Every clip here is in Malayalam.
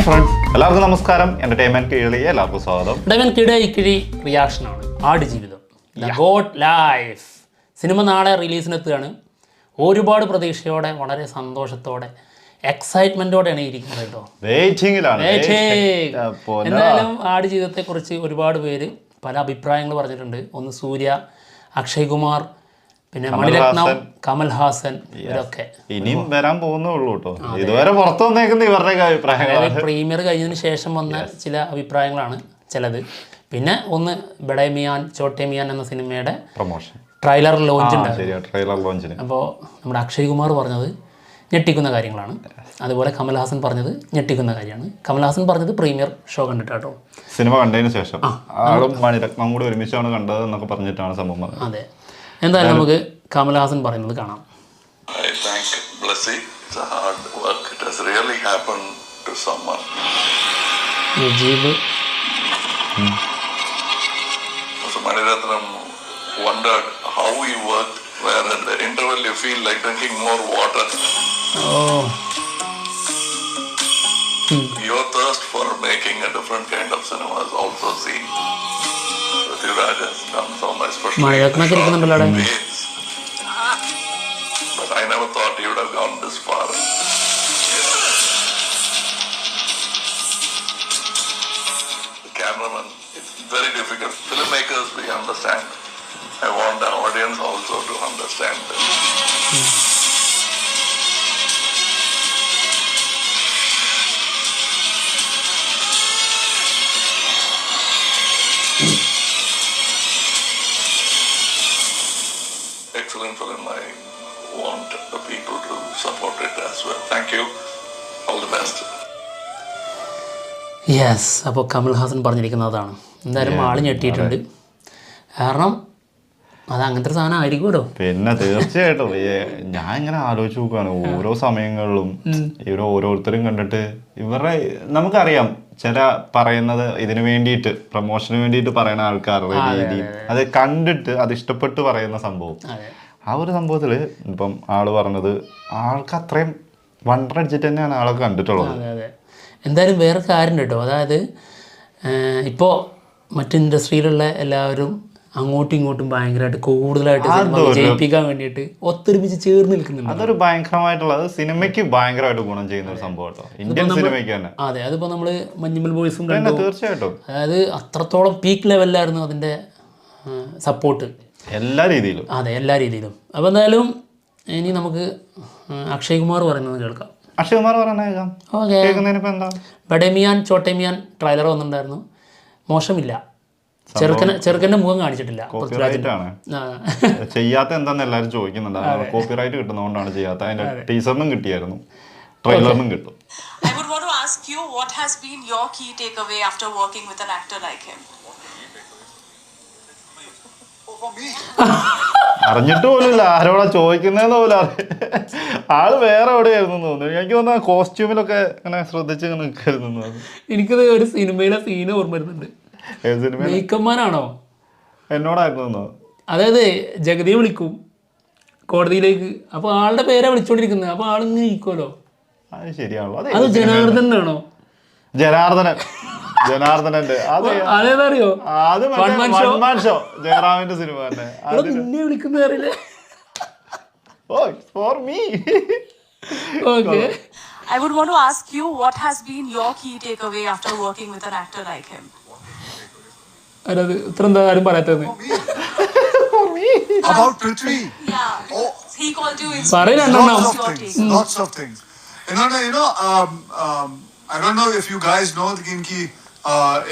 ഫ്രണ്ട്സ്, എല്ലാവർക്കും നമസ്കാരം. എന്റർടൈൻമെന്റ് കീഴിലേക്ക് എല്ലാവർക്കും സ്വാഗതം. കിഴി റിയാക്ഷനാണ് ആടുജീവിതം, ഗോഡ് ലൈഫ് സിനിമ നാളെ റിലീസിനെത്തുകയാണ്. ഒരുപാട് പ്രതീക്ഷയോടെ, വളരെ സന്തോഷത്തോടെ, എക്സൈറ്റ്മെന്റോടെയാണ് ഇരിക്കുന്നത് കേട്ടോ. എന്തായാലും ആടുജീവിതത്തെക്കുറിച്ച് ഒരുപാട് പേര് പല അഭിപ്രായങ്ങൾ പറഞ്ഞിട്ടുണ്ട്. ഒന്ന് സൂര്യ, അക്ഷയ് കുമാർ, പിന്നെ മണിരത്നം, കമൽഹാസൻ, ഇവരൊക്കെ ഇനിയും വരാൻ പോകുന്നുള്ളൂ കേട്ടോ. ഇതുവരെ പുറത്തു വന്നേക്കുന്ന ഇവരുടെ അഭിപ്രായങ്ങൾ, പ്രീമിയർ കഴിഞ്ഞതിന് ശേഷം വന്ന ചില അഭിപ്രായങ്ങളാണ് ചിലത്. പിന്നെ ഒന്ന് ബഡേ മിയാൻ ചോട്ടെ മിയാൻ എന്ന സിനിമയുടെ പ്രൊമോഷൻ ട്രെയിലർ ലോഞ്ച് ഉണ്ടായിരുന്നു. അപ്പോൾ നമ്മുടെ അക്ഷയ് കുമാർ പറഞ്ഞത് ഞെട്ടിക്കുന്ന കാര്യങ്ങളാണ്. അതുപോലെ കമൽഹാസൻ പറഞ്ഞത് ഞെട്ടിക്കുന്ന കാര്യമാണ്. കമൽഹാസൻ പറഞ്ഞത് പ്രീമിയർ ഷോ കണ്ടിട്ടാട്ടോ, സിനിമ കണ്ടതിന് ശേഷം ആളും മണിരത്നം കൂടി ഒരുമിച്ചാണ് കണ്ടത് എന്നൊക്കെ പറഞ്ഞിട്ടാണ് സംഭവം. അതെ, എന്തായാലും നമുക്ക് കമൽഹാസൻ പറയുന്നത് കാണാം. I thank Blessy. It's a hard work. It has really happened to someone. Najeeb So Maniratnam wondered how he worked, where at the interval you feel like drinking more water. Your thirst for making a different kind of cinema is also seen. Prithviraj has done so much, especially ways. But I never thought he would have gone this far. The cameraman, it's very difficult. Filmmakers, we understand. I want the audience also to understand this. Excellent film. I want the people to support it as well. Thank you. All the best. Yes, അപ്പോൾ കമൽഹാസൻ പറഞ്ഞിരിക്കുന്നതാണ്. എന്തായാലും ആള് ഞെട്ടിയിട്ടുണ്ട്. കാരണം അത് അങ്ങനത്തെ ഒരു സാധനം ആയിരിക്കുമല്ലോ. പിന്നെ തീർച്ചയായിട്ടും ഞാൻ ഇങ്ങനെ ആലോചിച്ച് നോക്കുകയാണ്, ഓരോ സമയങ്ങളിലും ഇവർ ഓരോരുത്തരും കണ്ടിട്ട് ഇവരുടെ നമുക്കറിയാം ചില പറയുന്നത് ഇതിനു വേണ്ടിയിട്ട് പ്രൊമോഷന് വേണ്ടിയിട്ട് പറയുന്ന ആൾക്കാരുടെ രീതി, അത് കണ്ടിട്ട് അത് ഇഷ്ടപ്പെട്ട് പറയുന്ന സംഭവം. ആ ഒരു സംഭവത്തിൽ ഇപ്പം ആള് പറഞ്ഞത് ആൾക്ക് അത്രയും വണ്ടടിച്ചിട്ട് തന്നെയാണ് ആളൊക്കെ കണ്ടിട്ടുള്ളത്. അതെ, എന്തായാലും വേറെ കാര്യം കേട്ടോ. അതായത് ഇപ്പോൾ മറ്റ് ഇൻഡസ്ട്രിയിലുള്ള എല്ലാവരും അങ്ങോട്ടും ഇങ്ങോട്ടും ഭയങ്കരമായിട്ട് കൂടുതലായിട്ട് ജയിപ്പിക്കാൻ വേണ്ടിയിട്ട് ഒത്തൊരുമിച്ച് ചേർന്ന് നിൽക്കുന്നുണ്ട്. അതൊരു ഭയങ്കരമായിട്ടുള്ളത് സിനിമയ്ക്ക് ഭയങ്കരമായിട്ട് ഗുണം ചെയ്യുന്ന ഒരു സംഭവം കേട്ടോ, ഇന്ത്യൻ സിനിമയ്ക്ക് തന്നെ. അതെ, അതിപ്പോൾ നമ്മൾ മഞ്ഞുമൽ ബോയ്സും തീർച്ചയായിട്ടും, അതായത് അത്രത്തോളം പീക്ക് ലെവലിലായിരുന്നു അതിൻ്റെ സപ്പോർട്ട് എല്ലാ രീതിയിലും. അതെ, എല്ലാ രീതിയിലും. അപ്പോൾ എന്തായാലും ഇനി നമുക്ക് അക്ഷയ് കുമാർ പറയുന്നത് കേൾക്കാം. അക്ഷയ് കുമാർ പറയുന്നത് കേൾക്കുന്നതിനിപ്പോൾ എന്താ? ബഡേ മിയാൻ ചോട്ടെ മിയാൻ ട്രെയിലർ വന്നിട്ടുണ്ടായിരുന്നു, മോശമില്ല. ചെറുക്കന്റെ മുഖം കാണിച്ചിട്ടില്ല. ചെയ്യാത്ത എന്താന്ന് എല്ലാവരും ചോദിക്കുന്നുണ്ട്. കോപ്പിറൈറ്റ് കിട്ടുന്നതുകൊണ്ടാണ് ചെയ്യാത്ത. അതിന്റെ ടീസറിനും കിട്ടിയായിരുന്നു, ട്രെയിലറിനും കിട്ടും. I would want to ask you, what has been your key takeaway after working with an actor like him? അറിഞ്ഞിട്ട് പോലുമില്ല ആരോടാ ചോദിക്കുന്നതെന്ന് പോലും ആള് വേറെ എവിടെയായിരുന്നു തോന്നുന്നു. എനിക്ക് തോന്നുന്നു കോസ്റ്റ്യൂമിലൊക്കെ ഇങ്ങനെ ശ്രദ്ധിച്ച് ഇങ്ങനെ നിൽക്കായിരുന്നു. എനിക്കത് ഒരു സിനിമയിലെ സീന് ഓർമ്മ വരുന്നുണ്ട്. മേക്കന്മാരാണോ എന്നോടായിരുന്നു. അതായത് ജഗതിയെ വിളിക്കും കോടതിയിലേക്ക്, അപ്പൊ ആളുടെ പേരാ വിളിച്ചോണ്ടിരിക്കുന്നത്. അപ്പൊ ആളിങ്ങനെ ഇരിക്കുമല്ലോ. അത് ശരിയാണല്ലോ. അത് ജനാർദ്ദനാണോ? ജനാർദ്ദനന്റെ അതേതറിയോ? ഷോ ജയറാമിന്റെ സിനിമ തന്നെ. നിന്നെ വിളിക്കുന്ന അറിയില്ലേ? Okay. I would want to ask you, what has been your key takeaway after working with an actor like him? അത് ഇത്ര എന്താ ആരും പറയാത്തത്? About Prithvi. Yeah. Oh, he called you Lots of things. You know, I don't know if you guys know the Kinki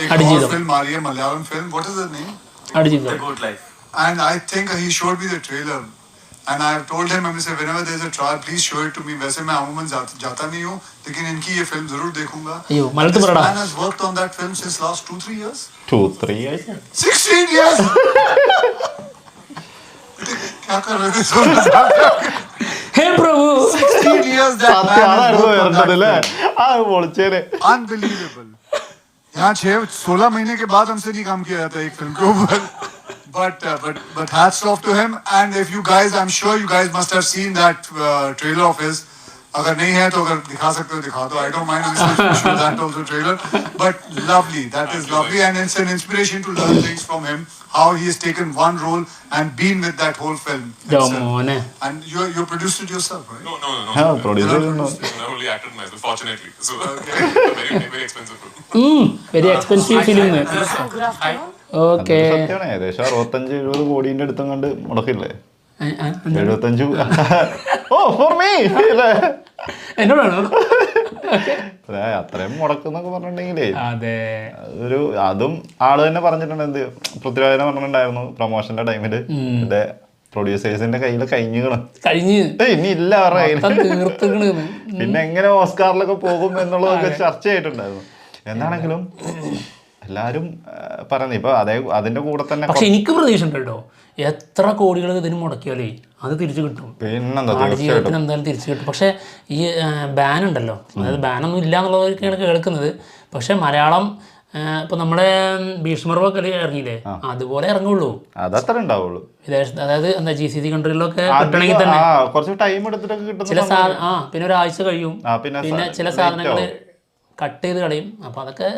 एक film आ रही है, Malayalam film. What is the name? Aadujeevitham. The Good Life. And I think he showed me the trailer. And I have told him, I said, whenever there is a trial, please show it to me. वैसे मैं अमूमन जाता नहीं हूँ, लेकिन इनकी ये film जरूर देखूंगा. This man has worked on that film since last 2-3 years. 2-3 years? 16 years. क्या कर रहे थे? Hey Prabhu. 16 years that man has worked on that film. Unbelievable. यहाँ 16 महीने के बाद हमसे नहीं काम किया जाता एक फिल्म के ऊपर. But hats off to him. And if you guys, I'm sure you guys must have seen that trailer of his अगर नहीं है तो अगर दिखा सकते हो दिखा दो. I don't mind. Show that also trailer. But lovely. That is lovely, and it's an inspiration to learn things from him. How he has taken one role and been with that whole film. മോനെ And you produced it yourself, right? No. Produce ചെയ്തിട്ടുണ്ടോ? I only acted myself, fortunately. So, very expensive film. Very expensive film. Okay സത്യമാണ്. ഏകദേശം 65-70 കോടിന്റെ അടുത്തും കണ്ട് മുടക്കില്ലേ? 75. ഓ ഫോർ മീ എന്നോടാണോ? അത്രയും മുടക്കുന്നൊക്കെ പറഞ്ഞിട്ടുണ്ടെങ്കിലേ അതെ അതും ആള് തന്നെ പറഞ്ഞിട്ടുണ്ട്. എന്ത് പൃഥ്വിരാജനെ പറഞ്ഞിട്ടുണ്ടായിരുന്നു പ്രൊമോഷന്റെ ടൈമില്, ഇതേ പ്രൊഡ്യൂസേഴ്സിന്റെ കയ്യിൽ കഴിഞ്ഞ് ഇനി ഇല്ല അവരുടെ കയ്യിൽ. പിന്നെ എങ്ങനെ ഓസ്കാറിലൊക്കെ പോകും എന്നുള്ളതൊക്കെ ചർച്ചയായിട്ടുണ്ടായിരുന്നു. എന്താണെങ്കിലും എല്ലാരും പറഞ്ഞു ഇപ്പൊ അതിന്റെ കൂടെ തന്നെ. പക്ഷെ എനിക്ക് പ്രതീക്ഷ ഉണ്ട് കേട്ടോ, എത്ര കോടികൾ ഇതിന് മുടക്കിയാലേ അത് തിരിച്ചു കിട്ടും. പിന്നെന്താ, ജീവിതത്തിന് എന്തായാലും തിരിച്ചു കിട്ടും. പക്ഷെ ഈ ബാൻ ഉണ്ടല്ലോ, അതായത് ബാനൊന്നും ഇല്ല എന്നുള്ളതൊക്കെയാണ് കേൾക്കുന്നത്. പക്ഷെ മലയാളം ഇപ്പൊ നമ്മുടെ ഭീഷ്മർവൊക്കെ ഇറങ്ങിയില്ലേ, അതുപോലെ ഇറങ്ങുള്ളൂ. അതത്ര ഉണ്ടാവുള്ളൂ വിദേശത്ത്. അതായത് എന്താ GCC കൺട്രികളിലൊക്കെ കിട്ടണമെങ്കിൽ തന്നെ കുറച്ച് ടൈം എടുത്തിട്ടൊക്കെ കിട്ടും. ചില പിന്നെ ഒരാഴ്ച കഴിയും. പിന്നെ ചില സാധനങ്ങൾ കട്ട് ചെയ്ത് കളയും. അപ്പൊ അതൊക്കെ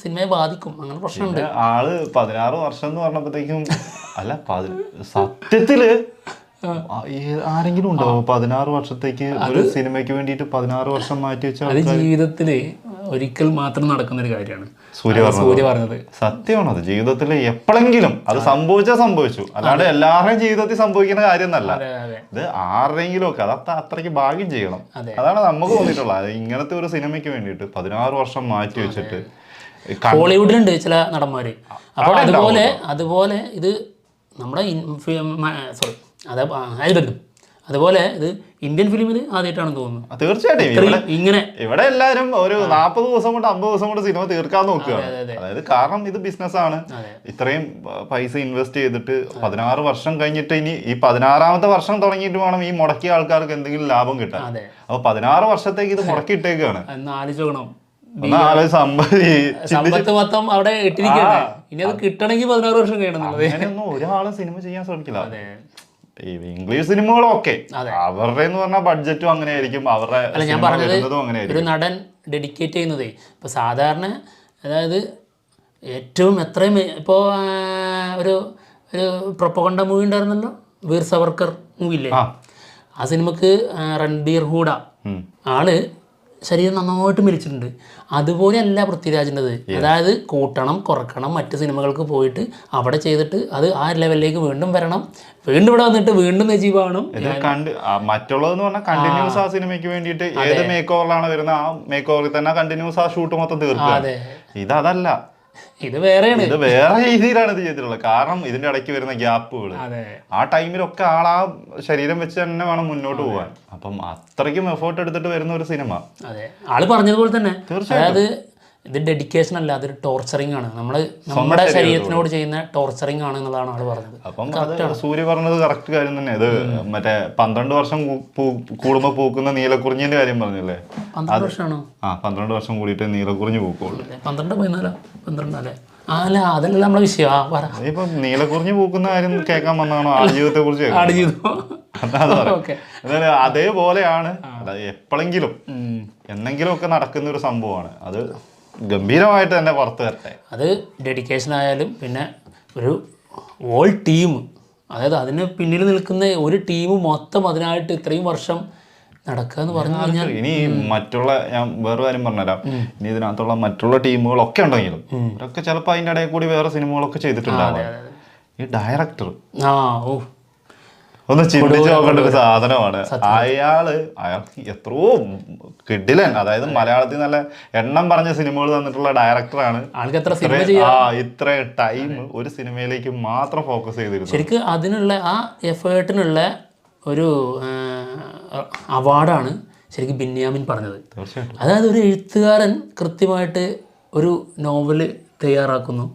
സിനിമയെ ബാധിക്കും. അങ്ങനെ പ്രശ്നമുണ്ട്. ആള് 16 വർഷം എന്ന് പറഞ്ഞപ്പോഴത്തേക്കും അല്ല സത്യത്തില് ആരെങ്കിലും ഉണ്ടോ 16 വർഷത്തേക്ക് ഒരു സിനിമയ്ക്ക് വേണ്ടിയിട്ട് 16 വർഷം മാറ്റി വെച്ച? അത് ജീവിതത്തില് ഒരിക്കൽ മാത്രം നടക്കുന്ന ഒരു കാര്യമാണ് സൂര്യ പറഞ്ഞത്. സത്യമാണ്. അത് ജീവിതത്തിൽ എപ്പോഴെങ്കിലും അത് സംഭവിച്ചു. അല്ലാണ്ട് എല്ലാവരുടെയും ജീവിതത്തിൽ സംഭവിക്കുന്ന കാര്യം എന്നല്ല. ഇത് ആരുടെയെങ്കിലും ഒക്കെ അത് അത്രയ്ക്ക് ഭാഗ്യം ചെയ്യണം. അതാണ് നമുക്ക് തോന്നിയിട്ടുള്ളത്. ഇങ്ങനത്തെ ഒരു സിനിമയ്ക്ക് വേണ്ടിയിട്ട് 16 വർഷം മാറ്റി വെച്ചിട്ട്. ഹോളിവുഡിലുണ്ട് ചില നടന്മാര്. അപ്പോൾ അതുപോലെ ഇത് നമ്മുടെ അതുപോലെ ഇത് ഇന്ത്യൻ ഫിലിമിൽ ആദ്യമായിട്ടാണ് തോന്നുന്നു. തീർച്ചയായിട്ടും ഇങ്ങനെ ഇവിടെ എല്ലാരും ഒരു 40 ദിവസം കൊണ്ട് 50 ദിവസം കൊണ്ട് സിനിമ തീർക്കാൻ നോക്കുകയാണ്. അതായത് കാരണം ഇത് ബിസിനസ്സാണ്. ഇത്രയും പൈസ ഇൻവെസ്റ്റ് ചെയ്തിട്ട് 16 വർഷം കഴിഞ്ഞിട്ട് ഇനി ഈ 16ാമത്തെ വർഷം തുടങ്ങിയിട്ട് വേണം ഈ മുടക്കിയ ആൾക്കാർക്ക് എന്തെങ്കിലും ലാഭം കിട്ടാൻ. അപ്പൊ 16 വർഷത്തേക്ക് ഇത് മുടക്കിയിട്ടേക്കാണ്. സമ്പത്ത് മൊത്തം അവിടെ ഇട്ടിരിക്കുകയാണ്. ഇനി അത് കിട്ടണമെങ്കിൽ 16 വർഷം കഴിയണം. ഒരാളും സിനിമ ചെയ്യാൻ ശ്രമിക്കില്ല. ഇംഗ്ലീഷ് സിനിമകളൊക്കെ അവരുടെ എന്ന് പറഞ്ഞാൽ ബഡ്ജറ്റും അങ്ങനെ ആയിരിക്കും. അവരുടെ ഞാൻ പറഞ്ഞത് ഒരു നടൻ ഡെഡിക്കേറ്റ് ചെയ്യുന്നതേ ഇപ്പൊ സാധാരണ, അതായത് ഏറ്റവും എത്രയും ഇപ്പോൾ ഒരു പ്രൊപ്പഗണ്ട മൂവി ഉണ്ടായിരുന്നല്ലോ, വീർ സവർക്കർ മൂവിയില്ലേ, ആ സിനിമക്ക് രൺബീർ ഹൂഡ ആള് ശരീരം നന്നായിട്ട് മെലിച്ചിട്ടുണ്ട്. അതുപോലെയല്ല പൃഥ്വിരാജിൻ്റെത്. അതായത് കൂട്ടണം കുറക്കണം, മറ്റ് സിനിമകൾക്ക് പോയിട്ട് അവിടെ ചെയ്തിട്ട് അത് ആ ലെവലിലേക്ക് വീണ്ടും വരണം, വീണ്ടും ഇവിടെ വന്നിട്ട് വീണ്ടും നജീവാണ്. മറ്റുള്ളതെന്ന് പറഞ്ഞാൽ കണ്ടിന്യൂസ് ആ സിനിമയ്ക്ക് വേണ്ടിയിട്ട് ഏത് മേക്ക് ഓവറിലാണ് വരുന്നത് ആ മേക്ക് ഓവറിൽ തന്നെ കണ്ടിന്യൂസ് ആ ഷൂട്ട് മൊത്തം തീർക്കുക. ഇതല്ല, ഇത് വേറെ രീതിയിലാണ് ഇത് ചെയ്തിട്ടുള്ളത്. കാരണം ഇതിന്റെ ഇടയ്ക്ക് വരുന്ന ഗ്യാപ്പുകൾ ആ ടൈമിലൊക്കെ ആളാ ശരീരം വെച്ച് തന്നെ വേണം മുന്നോട്ട് പോകാൻ. അപ്പം അത്രയ്ക്കും എഫേർട്ട് എടുത്തിട്ട് വരുന്ന ഒരു സിനിമ. അതെ, ആള് പറഞ്ഞതുപോലെ തന്നെ അതായത് ഇത് ഡെഡിക്കേഷൻ അല്ല, അതൊരു ടോർച്ചറിങ് ആണ്. നമ്മുടെ ശരീരത്തിനോട് ചെയ്യുന്ന ടോർച്ചറിങ് ആണ് എന്നുള്ളതാണ് ആള് പറഞ്ഞത്. അപ്പം അത് സൂര്യ പറഞ്ഞത് കറക്റ്റ് കാര്യം തന്നെ. ഇത് മറ്റേ 12 വർഷം കൂടുമ്പോ പൂക്കുന്ന നീലക്കുറിഞ്ഞിന്റെ കാര്യം പറഞ്ഞല്ലേ? 12 വർഷമാണോ? 12 വർഷം കൂടിയിട്ട് നീലക്കുറിഞ്ഞ് പൂക്കുള്ളൂ. 12 അല്ലേ? അല്ല, അതല്ല നമ്മളെ വിഷയം. ഇപ്പൊ നീലക്കുറിഞ്ഞ് പൂക്കുന്ന കാര്യം കേൾക്കാൻ വന്നാണോ ആടുജീവിതത്തെ കുറിച്ച്? അതേപോലെയാണ്. എപ്പോഴെങ്കിലും എന്നെങ്കിലും ഒക്കെ നടക്കുന്ന ഒരു സംഭവമാണ്. അത് ഗംഭീരമായിട്ട് തന്നെ പുറത്ത് വരട്ടെ. അത് ഡെഡിക്കേഷൻ ആയാലും പിന്നെ ഒരു ഓൾ ടീം, അതായത് അതിന് പിന്നിൽ നിൽക്കുന്ന ഒരു ടീം മൊത്തം അതിനായിട്ട് ഇത്രയും വർഷം നടക്കുക എന്ന് പറഞ്ഞു കഴിഞ്ഞാൽ. ഇനി മറ്റുള്ള ഞാൻ വേറെ കാര്യം പറഞ്ഞുതരാം. ഇനി ഇതിനകത്തുള്ള മറ്റുള്ള ടീമുകളൊക്കെ ഉണ്ടെങ്കിലും അവരൊക്കെ ചിലപ്പോൾ അതിൻ്റെ ഇടയിൽ കൂടി വേറെ സിനിമകളൊക്കെ ചെയ്തിട്ടുണ്ടാവും. ഈ ഡയറക്ടർ ഒന്ന് ചിന്തിച്ച് നോക്കേണ്ട ഒരു സാധനമാണ്. അയാൾക്ക് എത്രയോ കിടിലൻ, അതായത് മലയാളത്തിൽ നല്ല എണ്ണം പറഞ്ഞ സിനിമകൾ തന്നിട്ടുള്ള ഡയറക്ടറാണ്. ഇത്ര ടൈം ഒരു സിനിമയിലേക്ക് മാത്രം ഫോക്കസ് ചെയ്തിരുന്നു. ശരിക്കും അതിനുള്ള ആ എഫേർട്ടിനുള്ള ഒരു അവാർഡാണ് ശരിക്കും ബെന്യാമിൻ പറഞ്ഞത്. അതായത് ഒരു എഴുത്തുകാരൻ കൃത്യമായിട്ട് ഒരു നോവല് തയ്യാറാക്കുന്നു,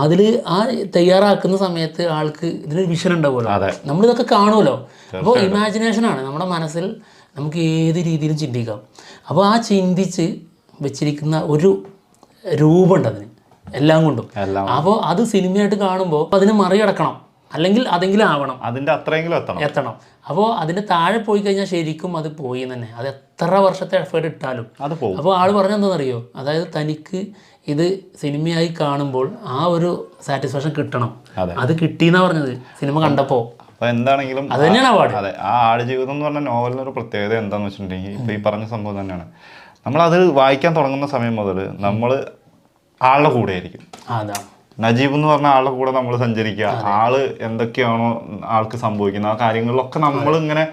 അതിൽ ആ തയ്യാറാക്കുന്ന സമയത്ത് ആൾക്ക് ഇതിനൊരു വിഷൻ ഉണ്ടാവുമല്ലോ, നമ്മളിതൊക്കെ കാണുമല്ലോ. അപ്പോൾ ഇമാജിനേഷനാണ് നമ്മുടെ മനസ്സിൽ, നമുക്ക് ഏത് രീതിയിലും ചിന്തിക്കാം. അപ്പോൾ ആ ചിന്തിച്ച് വെച്ചിരിക്കുന്ന ഒരു രൂപമുണ്ട് അതിന് എല്ലാം കൊണ്ടും. അപ്പോൾ അത് സിനിമയായിട്ട് കാണുമ്പോൾ അതിനെ മറികടക്കണം. അല്ലെങ്കിൽ അതെങ്കിലും ആവണം, അതിന്റെ അത്രയെങ്കിലും എത്തണം. അപ്പോൾ അതിന്റെ താഴെ പോയി കഴിഞ്ഞാൽ ശരിക്കും അത് പോയി തന്നെ. അത് എത്ര വർഷത്തെ എഫേർട്ട് ഇട്ടാലും അത് പോകും. അപ്പോൾ ആൾ പറഞ്ഞെന്താണെന്നറിയോ, അതായത് തനിക്ക് ഇത് സിനിമയായി കാണുമ്പോൾ ആ ഒരു സാറ്റിസ്ഫാക്ഷൻ കിട്ടണം. അത് കിട്ടിയെന്നാ പറഞ്ഞത് സിനിമ കണ്ടപ്പോൾ. അപ്പൊ എന്താണെങ്കിലും അത് തന്നെയാണ് അവാർഡ്. അതെ, ആ ആടുജീവിതം എന്ന് പറഞ്ഞ നോവലിനൊരു പ്രത്യേകത എന്താന്ന് വെച്ചിട്ടുണ്ടെങ്കിൽ ഇപ്പൊ ഈ പറഞ്ഞ സംഭവം തന്നെയാണ്. നമ്മളത് വായിക്കാൻ തുടങ്ങുന്ന സമയം മുതൽ നമ്മൾ ആളുടെ കൂടെ ആയിരിക്കും. അതാണ് നജീബ് എന്ന് പറഞ്ഞ ആളുടെ കൂടെ നമ്മൾ സഞ്ചരിക്കുക. ആള് എന്തൊക്കെയാണോ ആൾക്ക് സംഭവിക്കുന്നത് ആ കാര്യങ്ങളിലൊക്കെ നമ്മൾ ഇങ്ങനെ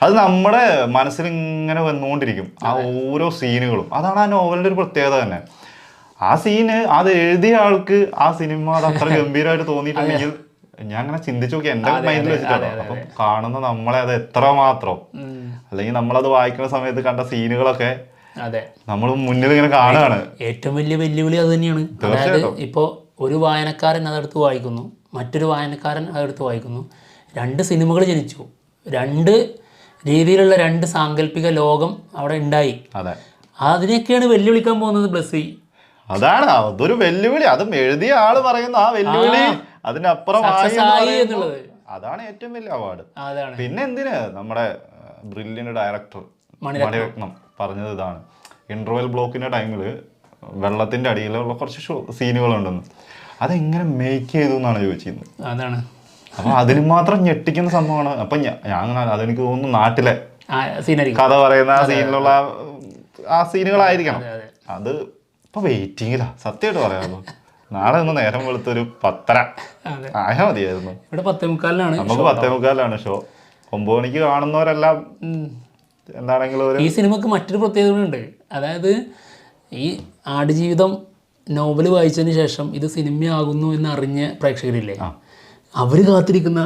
അത് നമ്മുടെ മനസ്സിൽ ഇങ്ങനെ വന്നുകൊണ്ടിരിക്കും. ആ ഓരോ സീനുകളും. അതാണ് ആ നോവലിന്റെ ഒരു പ്രത്യേകത തന്നെ. ആ സീന് അത് എഴുതിയ ആൾക്ക് ആ സിനിമ അത് അത്ര ഗംഭീരമായിട്ട് തോന്നിയിട്ടുണ്ടെങ്കിൽ ഞാൻ അങ്ങനെ ചിന്തിച്ചു നോക്കി എന്റെ മൈൻഡിൽ വെച്ചിട്ടാണ്. അപ്പം കാണുന്ന നമ്മളെ അത് എത്രമാത്രം, അല്ലെങ്കിൽ നമ്മളത് വായിക്കുന്ന സമയത്ത് കണ്ട സീനുകളൊക്കെ നമ്മൾ മുന്നിൽ ഇങ്ങനെ കാണുകയാണ്. ഏറ്റവും വലിയ വെല്ലുവിളി അത് തന്നെയാണ്. അതായത് ഇപ്പോൾ ഒരു വായനക്കാരൻ അതെടുത്ത് വായിക്കുന്നു, മറ്റൊരു വായനക്കാരൻ അതെടുത്ത് വായിക്കുന്നു. 2 സിനിമകൾ ജനിച്ചു, 2 രീതിയിലുള്ള 2 സാങ്കല്പിക ലോകം അവിടെ ഉണ്ടായി. അതെ, അതിനെയൊക്കെയാണ് വെല്ലുവിളിക്കാൻ പോകുന്നത് ബ്ലസ്സി. അതാണ് അതൊരു വെല്ലുവിളി. അതും എഴുതിയ ആള് പറയുന്ന ആ വെല്ലുവിളി അതിനപ്പുറമായി എന്നുള്ളത് അതാണ് ഏറ്റവും വലിയ അവാർഡ്. പിന്നെ എന്തിന് നമ്മുടെ ബ്രില്യന്റ് ഡയറക്ടർ മണിരത്നം പറഞ്ഞത് ഇതാണ്, ഇന്റർവെൽ ബ്ലോക്കിന്റെ ടൈമിൽ വെള്ളത്തിന്റെ അടിയിലുള്ള കുറച്ച് സീനുകളുണ്ടെന്ന്, അതെങ്ങനെ മേക്ക് ചെയ്തു എന്നാണ് ചോദിച്ചിരുന്നത്. അതാണ് അപ്പൊ അതിന് മാത്രം ഞെട്ടിക്കുന്ന സംഭവമാണ്. അപ്പൊ ഞാൻ അതെനിക്ക് തോന്നുന്നു നാട്ടിലെ കഥ പറയുന്ന ആ സീനിലുള്ള ആ സീനുകളായിരിക്കണം. അത് ഇപ്പൊ വെയിറ്റിംഗിലാ സത്യമായിട്ട് പറയാമല്ലോ. നാളെ ഒന്ന് നേരം വെളുത്തൊരു 10:30 ആയാൽ മതിയായിരുന്നു. ഇവിടെ 10:45 നമുക്ക് 10:45 ഷോ. 9 മണിക്ക് കാണുന്നവരെല്ലാം എന്താണെങ്കിലും ഈ സിനിമക്ക് മറ്റൊരു പ്രത്യേകത ഉണ്ട്. അതായത് ഈ ആടുജീവിതം നോവൽ വായിച്ചതിന് ശേഷം ഇത് സിനിമയാകുന്നു എന്ന് അറിഞ്ഞ പ്രേക്ഷകരില്ലേ, അവര് കാത്തിരിക്കുന്ന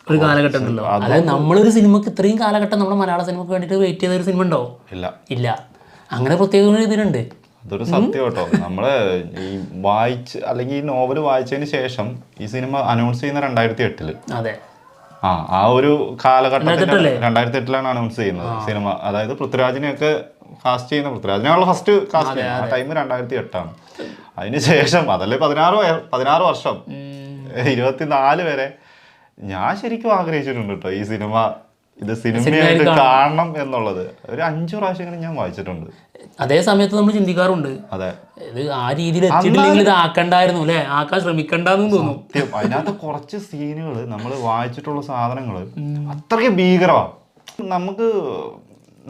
ഒരു കാലഘട്ടം ഉണ്ടല്ലോ. അതായത് നമ്മളൊരു സിനിമക്ക് ഇത്രയും കാലഘട്ടം നമ്മുടെ മലയാള സിനിമക്ക് വേണ്ടിയിട്ട് വെയിറ്റ് ചെയ്ത ഒരു സിനിമ ഉണ്ടോ? ഇല്ല. അങ്ങനെ പ്രത്യേകത ഇതിനുണ്ട്. അതൊരു സത്യം കേട്ടോ. നമ്മള് ഈ വായിച്ച് അല്ലെങ്കിൽ ഈ നോവൽ വായിച്ചതിന് ശേഷം ഈ സിനിമ അനൗൺസ് ചെയ്യുന്ന 2008. അതെ, ആ ഒരു കാലഘട്ടത്തിൽ 2008 അനൗൺസ് ചെയ്യുന്നത് സിനിമ. അതായത് പൃഥ്വിരാജിനെയൊക്കെ കാസ്റ്റ് ചെയ്യുന്ന, പൃഥ്വിരാജിനാണല്ലോ ഫസ്റ്റ് കാസ്റ്റ് ചെയ്യുന്നത്. ആ ടൈം 2008. അതിനുശേഷം അതല്ലേ 16 വർഷം 24 വരെ ഞാൻ ശരിക്കും ആഗ്രഹിച്ചിട്ടുണ്ട് കേട്ടോ ഈ സിനിമ, ഇത് സിനിമയായിട്ട് കാണണം എന്നുള്ളത്. ഒരു 5 പ്രാവശ്യം ഞാൻ വായിച്ചിട്ടുണ്ട്. അതേ സമയത്ത് നമ്മൾ ചിന്തിക്കാറുണ്ട്, അതെ, ഇത് ആ രീതിയിൽ എത്തിയിട്ടില്ലെങ്കിൽ ഇത് ആക്കണ്ടായിരുന്നു അല്ലെ, ആക്കാൻ ശ്രമിക്കണ്ടെന്ന് തോന്നും. അതിനകത്ത് കുറച്ച് സീനുകൾ നമ്മൾ വായിച്ചിട്ടുള്ള സാധനങ്ങൾ അത്രയ്ക്ക് ഭീകരമാണ്. നമുക്ക്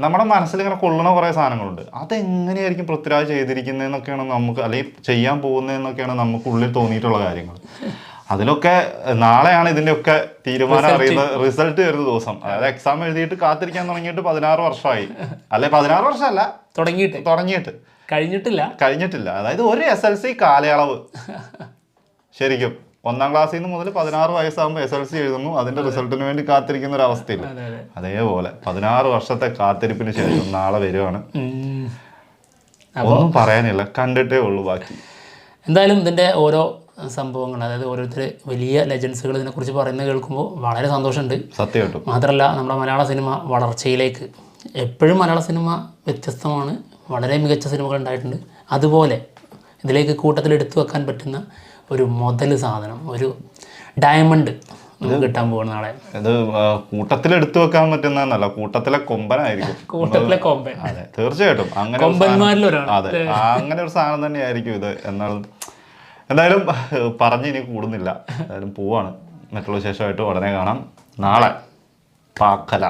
നമ്മുടെ മനസ്സിലിങ്ങനെ കൊള്ളണ കുറേ സാധനങ്ങളുണ്ട്. അതെങ്ങനെയായിരിക്കും പൃഥ്വിരാജ് ചെയ്തിരിക്കുന്നതെന്നൊക്കെയാണ് നമുക്ക്, അല്ലെങ്കിൽ ചെയ്യാൻ പോകുന്നതെന്നൊക്കെയാണ് നമുക്ക് ഉള്ളിൽ തോന്നിയിട്ടുള്ള കാര്യങ്ങൾ. അതിലൊക്കെ നാളെയാണ് ഇതിൻ്റെയൊക്കെ തീരുമാനം അറിയുന്നത്, റിസൾട്ട് വരുന്ന ദിവസം. അതായത് എക്സാം എഴുതിയിട്ട് കാത്തിരിക്കാൻ തുടങ്ങിയിട്ട് 16 വർഷമായി. അല്ലെ 16 വർഷമല്ല, തുടങ്ങിയിട്ട് കഴിഞ്ഞിട്ടില്ല. അതായത് ഒരു SLC കാലയളവ് ശരിക്കും 1ാം ക്ലാസ്സിൽ നിന്ന് മുതൽ 16 വയസ്സാകുമ്പോൾ SLC എഴുതുന്നു, അതിന്റെ റിസൾട്ടിന് വേണ്ടി കാത്തിരിക്കുന്ന ഒരു അവസ്ഥയിൽ. അതേപോലെ 16 വർഷത്തെ കാത്തിരിപ്പിന് ശേഷം നാളെ വരുവാണ്. ഒന്നും പറയാനില്ല, കണ്ടിട്ടേ ഉള്ളൂ ബാക്കി. എന്തായാലും ഇതിന്റെ ഓരോ സംഭവങ്ങൾ, അതായത് ഓരോരുത്തർ വലിയ ലെജൻസുകൾ ഇതിനെക്കുറിച്ച് പറയുന്നത് കേൾക്കുമ്പോൾ വളരെ സന്തോഷമുണ്ട്. സത്യമായിട്ടും. മാത്രമല്ല നമ്മുടെ മലയാള സിനിമ വളർച്ചയിലേക്ക്, എപ്പോഴും മലയാള സിനിമ വ്യത്യസ്തമാണ്, വളരെ മികച്ച സിനിമകൾ ഉണ്ടായിട്ടുണ്ട്. അതുപോലെ ഇതിലേക്ക് കൂട്ടത്തിൽ എടുത്തു വെക്കാൻ പറ്റുന്ന ഒരു മുതൽ സാധനം, ഒരു ഡയമണ്ട് നമുക്ക് കിട്ടാൻ പോകുന്ന നാളെ. ഇത് കൂട്ടത്തിൽ എടുത്തു വെക്കാൻ പറ്റുന്നതല്ല, കൂട്ടത്തിലെ കൊമ്പനായിരിക്കും. കൂട്ടത്തിലെ കൊമ്പൻ. അതെ, തീർച്ചയായിട്ടും. അങ്ങനെ അതെ, അങ്ങനെ ഒരു സാധനം തന്നെയായിരിക്കും ഇത്. എന്തായാലും പറഞ്ഞ് ഇനി കൂടുന്നില്ല. എന്തായാലും പോവാണ്. മറ്റുള്ള വിശേഷമായിട്ട് ഉടനെ കാണാം. നാളെ പാക്കല.